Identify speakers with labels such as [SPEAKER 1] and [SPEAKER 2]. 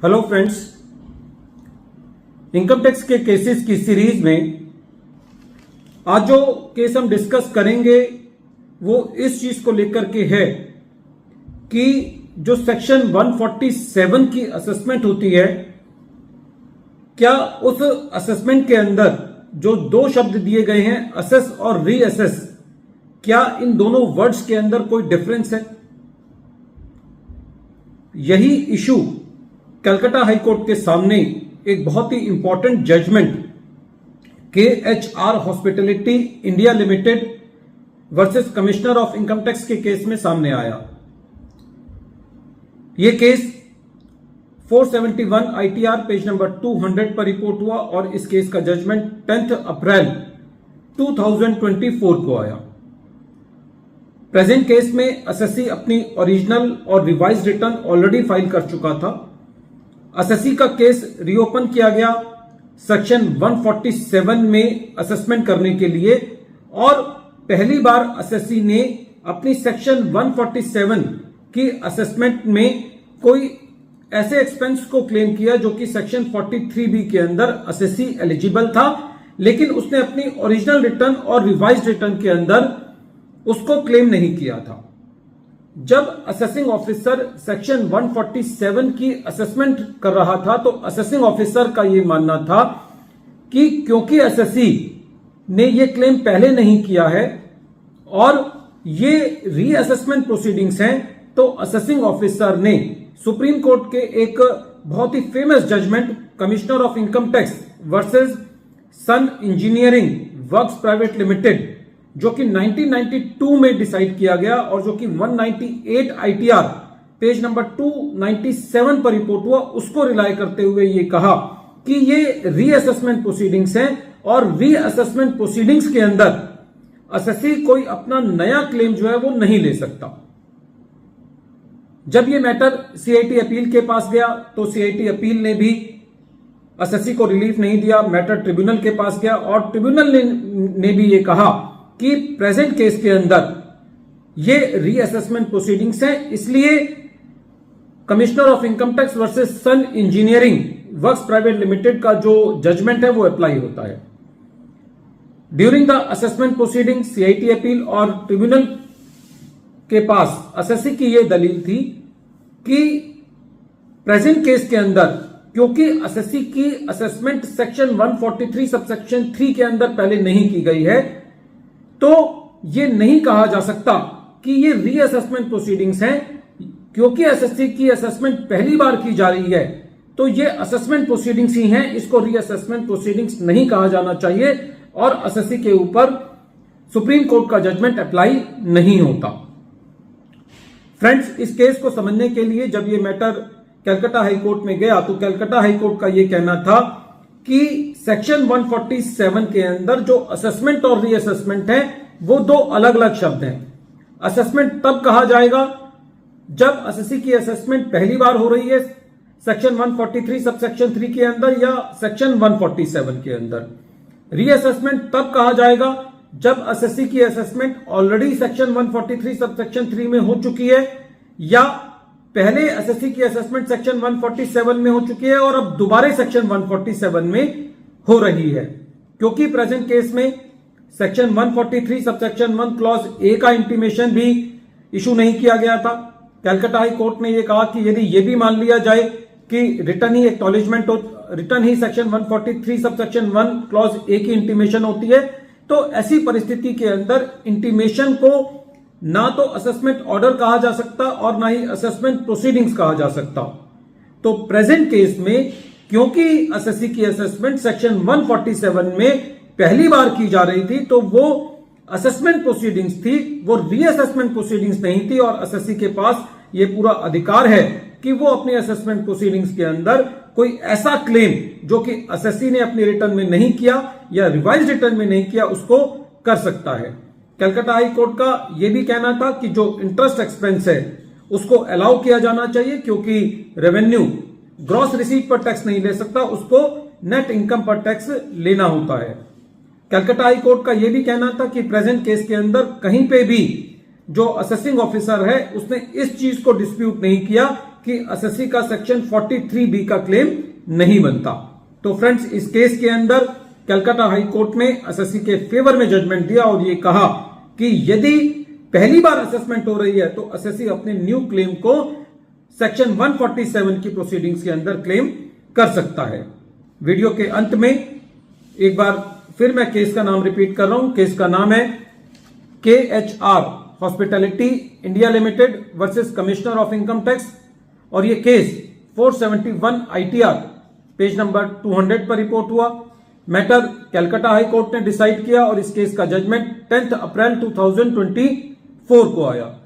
[SPEAKER 1] Hello friends, income tax के cases की series में आज जो केस हम डिस्कस करेंगे वो इस चीज को लेकर के है कि जो सेक्शन 147 की असेसमेंट होती है, क्या उस असेसमेंट के अंदर जो दो शब्द दिए गए हैं असेस और रीअसेस, क्या इन दोनों वर्ड्स के अंदर कोई डिफरेंस है? यही इशू कलकत्ता हाईकोर्ट के सामने एक बहुत ही important judgment KHR hospitality India limited versus commissioner of income tax के केस में सामने आया। यह केस 471 ITR पेज नंबर 200 पर रिपोर्ट हुआ और इस केस का जजमेंट 10 अप्रैल 2024 को आया। प्रेजेंट केस में एसएससी अपनी ओरिजिनल और रिवाइज रिटर्न ऑलरेडी फाइल कर चुका था। एसएससी का केस रीओपन किया गया सेक्शन 147 में असेसमेंट करने के लिए और पहली बार एसएससी ने अपनी सेक्शन 147 की असेसमेंट में कोई ऐसे एक्सपेंस को क्लेम किया जो कि सेक्शन 43B के अंदर एसएससी एलिजिबल था, लेकिन उसने अपनी ओरिजिनल रिटर्न और रिवाइज्ड रिटर्न के अंदर उसको क्लेम नहीं किया था। जब असेसिंग ऑफिसर सेक्शन 147 की असेसमेंट कर रहा था तो असेसिंग ऑफिसर का यह मानना था कि क्योंकि एसएससी ने यह क्लेम पहले नहीं किया है और ये रीअसेसमेंट प्रोसीडिंग्स हैं, तो असेसिंग ऑफिसर ने सुप्रीम कोर्ट के एक बहुत ही famous judgment commissioner of income tax versus Sun engineering works private limited, जो कि 1992 में डिसाइड किया गया और जो कि 198 ITR पेज नंबर 297 पर रिपोर्ट हुआ, उसको रिलाय करते हुए ये कहा कि ये रीअसेसमेंट प्रोसीडिंग्स हैं और रीअसेसमेंट प्रोसीडिंग्स के अंदर एसएससी कोई अपना नया क्लेम जो है वो नहीं ले सकता। जब ये मैटर सीआईटी अपील के पास गया तो सीआईटी अपील ने भी एसएससी को रिलीफ नहीं दिया। मैटर ट्रिब्यूनल के पास गया और ट्रिब्यूनल ने भी ये कहा कि प्रेजेंट केस के अंदर ये रीअसेसमेंट प्रोसीडिंग्स हैं, इसलिए commissioner of income tax versus Sun engineering works private limited का जो जजमेंट है वो अप्लाई होता है। During the assessment proceeding CIT appeal और ट्रिब्यूनल के पास एसएससी की यह दलील थी कि प्रेजेंट केस के अंदर क्योंकि एसएससी की असेसमेंट सेक्शन 143 सबसेक्शन 3 के अंदर पहले नहीं की गई है, तो ये नहीं कहा जा सकता कि ये रीअसेसमेंट प्रोसीडिंग्स हैं। क्योंकि एसएससी की असेसमेंट पहली बार की जा रही है तो ये असेसमेंट प्रोसीडिंग्स ही हैं, इसको रीअसेसमेंट प्रोसीडिंग्स नहीं कहा जाना चाहिए और एसएससी के ऊपर सुप्रीम कोर्ट का जजमेंट अप्लाई नहीं होता। फ्रेंड्स, इस केस को समझने के लिए जब ये मैटर कलकत्ता हाईकोर्ट में गया तो कलकत्ता हाईकोर्ट का ये कहना था कि सेक्शन 147 के अंदर जो असेसमेंट और रीअसेसमेंट है वो दो अलग अलग शब्द हैं। असेसमेंट तब कहा जाएगा जब एसएससी की असेसमेंट पहली बार हो रही है सेक्शन 143 सबसेक्शन 3 के अंदर या सेक्शन 147 के अंदर। रीअसेसमेंट तब कहा जाएगा जब एसएससी की असेसमेंट ऑलरेडी सेक्शन 143 सबसेक्शन 3 में हो चुकी है या पहले एसएससी की असेसमेंट सेक्शन 147 में हो चुकी है और अब दोबारा सेक्शन 147 में हो रही है। क्योंकि प्रेजेंट केस में सेक्शन 143 सबसेक्शन 1 क्लॉज ए का इंटीमेशन भी इशू नहीं किया गया था। कलकत्ता हाई कोर्ट ने यह कहा कि यदि यह भी मान लिया जाए कि return he acknowledgement return he section 143 subsection 1 clause A की इंटीमेशन होती है, तो ऐसी परिस्थिति के अंदर इंटीमेशन को ना तो असेसमेंट ऑर्डर कहा जा सकता और ना ही असेसमेंट प्रोसीडिंग्स कहा जा सकता। तो प्रेजेंट केस में क्योंकि एसएससी की असेसमेंट सेक्शन 147 में पहली बार की जा रही थी तो वो असेसमेंट प्रोसीडिंग्स थी, वो रीअसेसमेंट प्रोसीडिंग्स नहीं थी और एसएससी के पास ये पूरा अधिकार है कि वो अपनी असेसमेंट प्रोसीडिंग्स के अंदर कोई ऐसा क्लेम जो कि एसएससी ने अपनी रिटर्न में नहीं किया या रिवाइज रिटर्न में नहीं किया उसको कर सकता है। कलकत्ता हाई कोर्ट का यह भी कहना था कि जो इंटरेस्ट एक्सपेंस है उसको अलाउ किया जाना चाहिए क्योंकि रेवेन्यू ग्रॉस रिसीट पर टैक्स नहीं ले सकता, उसको नेट इनकम पर टैक्स लेना होता है। कलकत्ता हाई कोर्ट का यह भी कहना था कि प्रेजेंट केस के अंदर कहीं पे भी जो असेसिंग ऑफिसर है उसने इस चीज को डिस्प्यूट नहीं किया कि एसएससी का सेक्शन 43B का क्लेम नहीं बनता। तो फ्रेंड्स, इस केस के अंदर कलकत्ता हाई कोर्ट ने एसएससी के फेवर में जजमेंट दिया और ये कहा कि यदि पहली बार असेसमेंट हो रही है तो एसएससी अपने न्यू क्लेम को सेक्शन 147 की प्रोसीडिंग्स के अंदर क्लेम कर सकता है। वीडियो के अंत में एक बार फिर मैं केस का नाम रिपीट कर रहा हूं। केस का नाम है KHR hospitality India limited versus commissioner of income tax और ये केस 471 ITR पेज नंबर 200 पर रिपोर्ट हुआ। मैटर कलकत्ता हाई कोर्ट ने डिसाइड किया और इस केस का जजमेंट 10 अप्रैल 2024 को आया।